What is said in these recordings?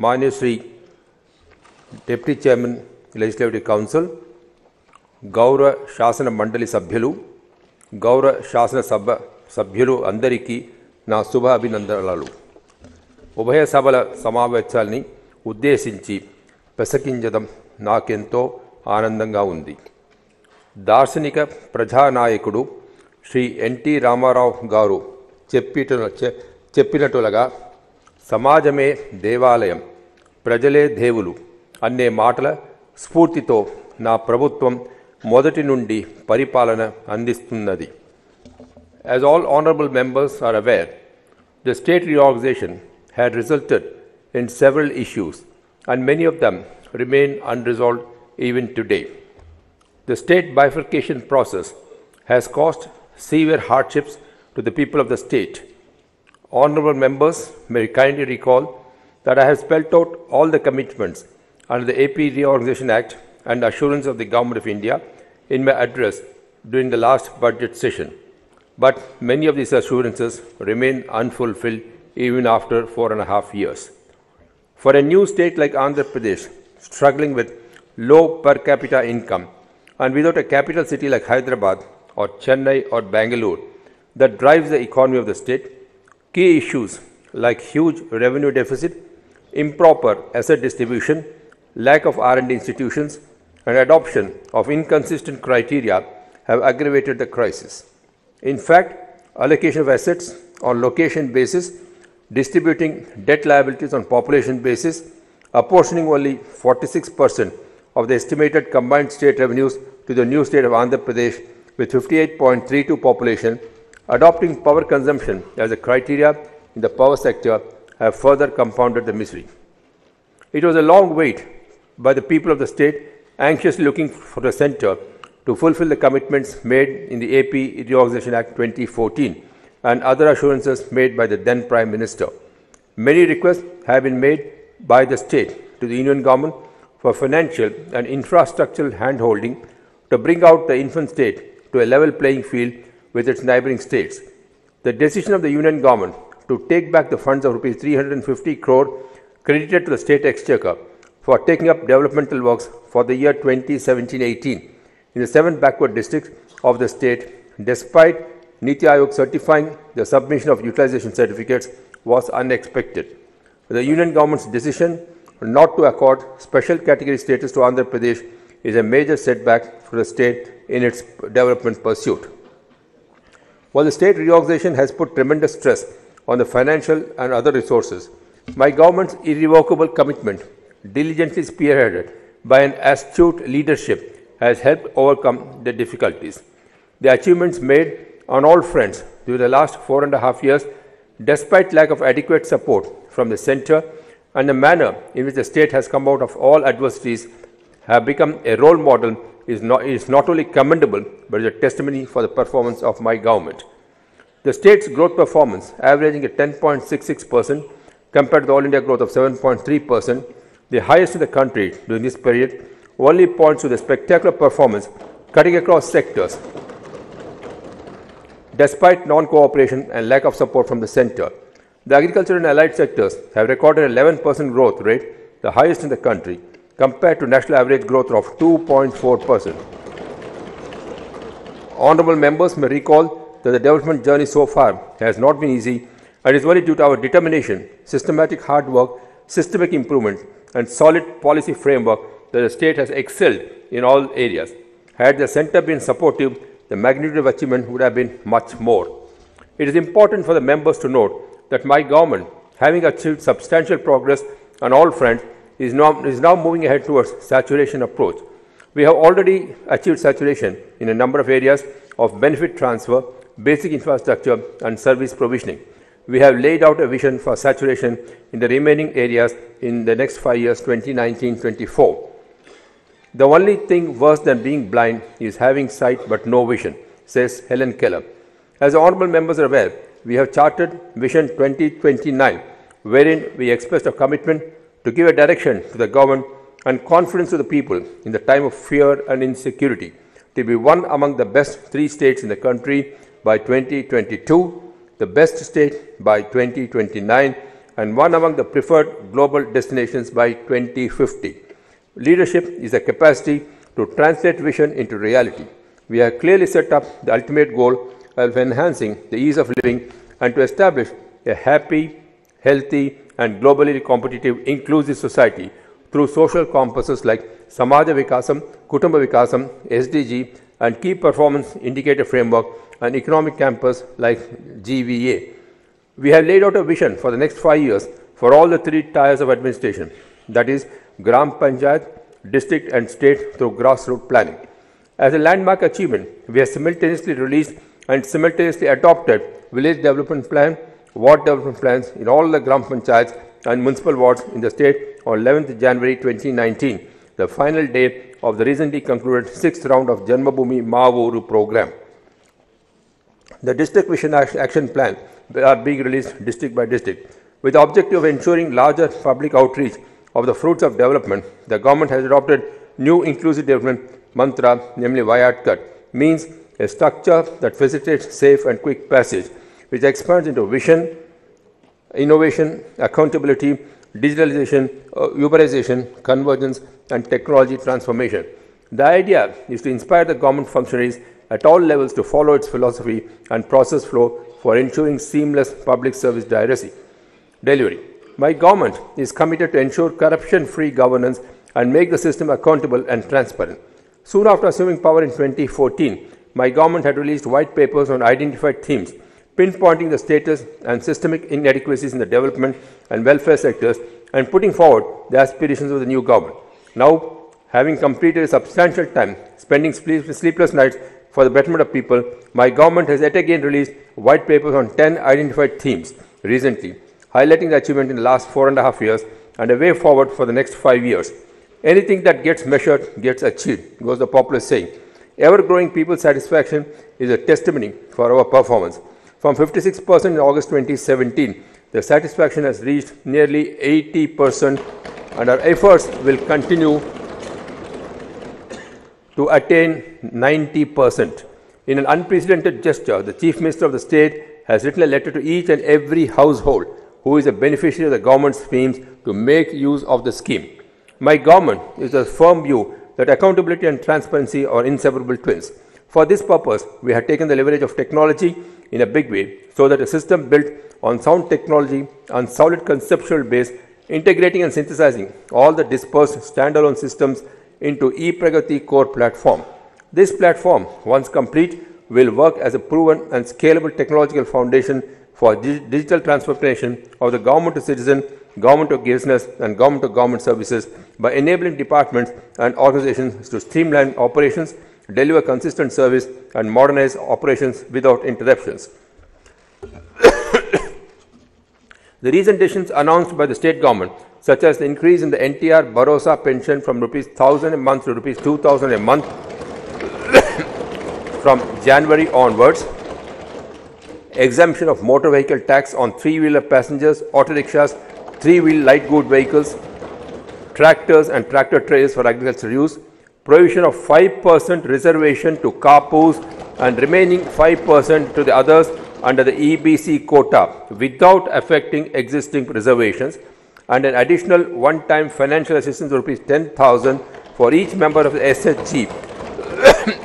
Manya Sri Deputy Chairman Legislative Council, Gaura Shasana Mandali Sabhyulu, Gaura Shasana Sabhyulu Andariki నా శుభ అభినందనలు. ఉభయ సభల సమావేశాల్ని ఉద్దేశించి ప్రసంగించడం నాకెంతో ఆనందంగా ఉంది. దార్శనిక ప్రజానాయకుడు శ్రీ ఎన్టీ రామారావు గారు చెప్పినట్లుగా సమాజమే దేవాలయం, ప్రజలే దేవులు అనే మాటల స్ఫూర్తితో నా ప్రభుత్వం మొదటి నుండి పరిపాలన అందిస్తున్నది. As all honorable members are aware, the state reorganization had resulted in several issues and many of them remain unresolved even today. The state bifurcation process has caused severe hardships to the people of the state. Honorable members may kindly recall that I have spelled out all the commitments under the AP Reorganization Act and assurance of the Government of India in my address during the last budget session. But many of these assurances remain unfulfilled even after 4.5 years. For a new state like Andhra Pradesh, struggling with low per capita income and without a capital city like Hyderabad or Chennai or Bangalore that drives the economy of the state, key issues like huge revenue deficit, improper asset distribution, lack of R&D institutions, and adoption of inconsistent criteria have aggravated the crisis. In fact, allocation of assets on location basis, distributing debt liabilities on population basis, apportioning only 46% of the estimated combined state revenues to the new state of Andhra Pradesh with 58.32 population, adopting power consumption as a criteria in the power sector have further compounded the misery. It was a long wait by the people of the state anxiously looking for the centre to fulfill the commitments made in the AP Reorganization Act 2014 and other assurances made by the then Prime Minister. Many requests have been made by the state to the Union Government for financial and infrastructural handholding to bring out the infant state to a level playing field with its neighbouring states. The decision of the Union Government to take back the funds of Rs 350 crore credited to the state exchequer for taking up developmental works for the year 2017-18 in the 7 backward districts of the state, despite Niti Aayog certifying the submission of utilization certificates, was unexpected. The Union Government's decision not to accord special category status to Andhra Pradesh is a major setback for the state in its development pursuit. While the state reorganization has put tremendous stress on the financial and other resources, my government's irrevocable commitment, diligently spearheaded by an astute leadership, has helped overcome the difficulties. The achievements made on all fronts during the last 4.5 years, despite lack of adequate support from the centre and the manner in which the state has come out of all adversities, have become a role model is not only commendable but is a testimony for the performance of my government. The state's growth performance, averaging at 10.66% compared to the All India growth of 7.3%, the highest in the country during this period, only points to the spectacular performance cutting across sectors despite non-cooperation and lack of support from the centre. The agriculture and allied sectors have recorded an 11% growth rate, the highest in the country, compared to national average growth of 2.4%. Honourable members may recall that the development journey so far has not been easy and is only due to our determination, systematic hard work, systemic improvement and solid policy framework that the state has excelled in all areas. Had the centre been supportive, the magnitude of achievement would have been much more. It is important for the members to note that my government, having achieved substantial progress on all fronts, is now moving ahead towards saturation approach. We have already achieved saturation in a number of areas of benefit transfer, basic infrastructure and service provisioning. We have laid out a vision for saturation in the remaining areas in the next 5 years, 2019-24. The only thing worse than being blind is having sight but no vision, says Helen Keller. As the honourable members are aware, we have charted Vision 2029, wherein we expressed a commitment to give a direction to the government and confidence to the people in the time of fear and insecurity, to be one among the best 3 states in the country by 2022, the best state by 2029, and one among the preferred global destinations by 2050. Leadership is the capacity to translate vision into reality. We have clearly set up the ultimate goal of enhancing the ease of living and to establish a happy, healthy, and globally competitive, inclusive society through social compasses like Samaja Vikasam, Kutumba Vikasam, SDG, and Key Performance Indicator Framework and Economic Campus like GVA. We have laid out a vision for the next 5 years for all the 3 tiers of administration, that is, Gram Panchayat, district and state through grassroots planning. As a landmark achievement, we have simultaneously released and simultaneously adopted village development plan, ward development plans in all the Gram Panchayats and municipal wards in the state on 11th January 2019, the final day of the recently concluded 6th round of Janmabhoomi Maavoru program. The district vision action plan are being released district by district. With the objective of ensuring larger public outreach of the fruits of development, the government has adopted new inclusive development mantra, namely Vayatkat, means a structure that facilitates safe and quick passage, which expands into vision, innovation, accountability, digitalization, urbanization, convergence, and technology transformation. The idea is to inspire the government functionaries at all levels to follow its philosophy and process flow for ensuring seamless public service delivery. My government is committed to ensure corruption-free governance and make the system accountable and transparent. Soon after assuming power in 2014, my government had released white papers on identified themes, pinpointing the status and systemic inadequacies in the development and welfare sectors and putting forward the aspirations of the new government. Now, having completed a substantial time spending sleepless nights for the betterment of people, my government has yet again released white papers on 10 identified themes recently, highlighting the achievement in the last 4.5 years and a way forward for the next 5 years. Anything that gets measured gets achieved, goes the popular saying. Ever-growing people's satisfaction is a testimony for our performance. From 56% in August 2017, the satisfaction has reached nearly 80%, and our efforts will continue to attain 90%. In an unprecedented gesture, the Chief Minister of the state has written a letter to each and every household who is a beneficiary of the government schemes to make use of the scheme. My government is of firm view that accountability and transparency are inseparable twins. For this purpose, we have taken the leverage of technology in a big way, so that a system built on sound technology and solid conceptual base, integrating and synthesizing all the dispersed standalone systems into ePragati core platform. This platform, once complete, will work as a proven and scalable technological foundation for digital transformation of the government to citizen, government to business, and government to government services by enabling departments and organizations to streamline operations, deliver consistent service, and modernize operations without interruptions. The recent decisions announced by the state government, such as the increase in the NTR Bharosa pension from Rs 1,000 a month to Rs 2,000 a month from January onwards, exemption of motor vehicle tax on 3-wheeler passengers, auto rickshaws, 3-wheel light good vehicles, tractors and tractor trailers for agricultural use, provision of 5% reservation to carpoos and remaining 5% to the others under the EBC quota without affecting existing reservations, and an additional one-time financial assistance of Rs 10,000 for each member of the SHG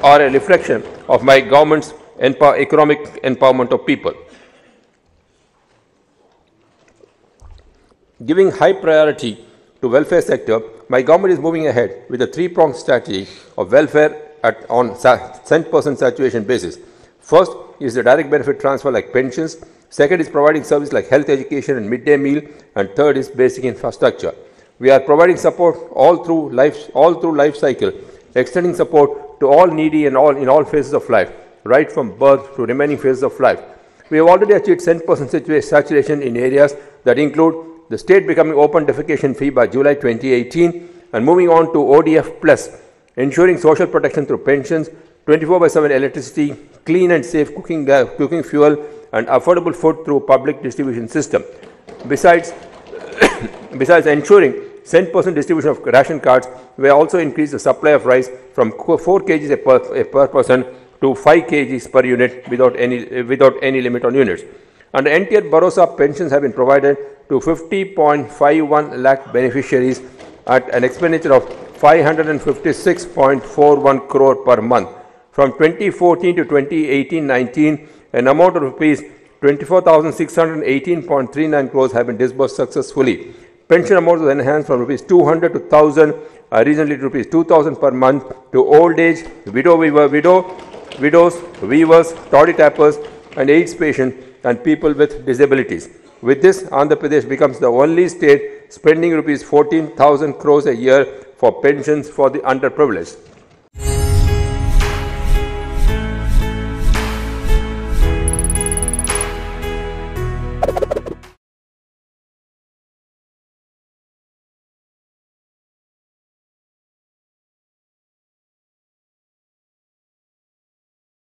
are a reflection of my government's economic empowerment of people. Giving high priority to welfare sector, my government is moving ahead with a 3-pronged strategy of welfare on cent% saturation basis. First is the direct benefit transfer like pensions. Second is providing service like health education and midday meal. And third is basic infrastructure. We are providing support all through life cycle, extending support to all needy and in all phases of life, right from birth to remaining phases of life. We have already achieved 10% saturation in areas that include the state becoming open defecation free by July 2018 and moving on to ODF plus, ensuring social protection through pensions, 24/7 electricity, clean and safe cooking fuel, and affordable food through public distribution system. Besides ensuring 10% distribution of ration cards, we also increased the supply of rice from 4 kgs per person to 5 kgs per unit without any limit on units. Under NTR Bharosa, pensions have been provided to 50.51 lakh beneficiaries at an expenditure of 556.41 crore per month. From 2014 to 2018-19, an amount of rupees 24,618.39 crores have been disbursed successfully. Pension amounts was enhanced from rupees 200 to 1,000, recently to rupees 2,000 per month to old age, widows, weavers, toddy tappers, and AIDS patients and people with disabilities. With this, Andhra Pradesh becomes the only state spending rupees 14,000 crores a year for pensions for the underprivileged.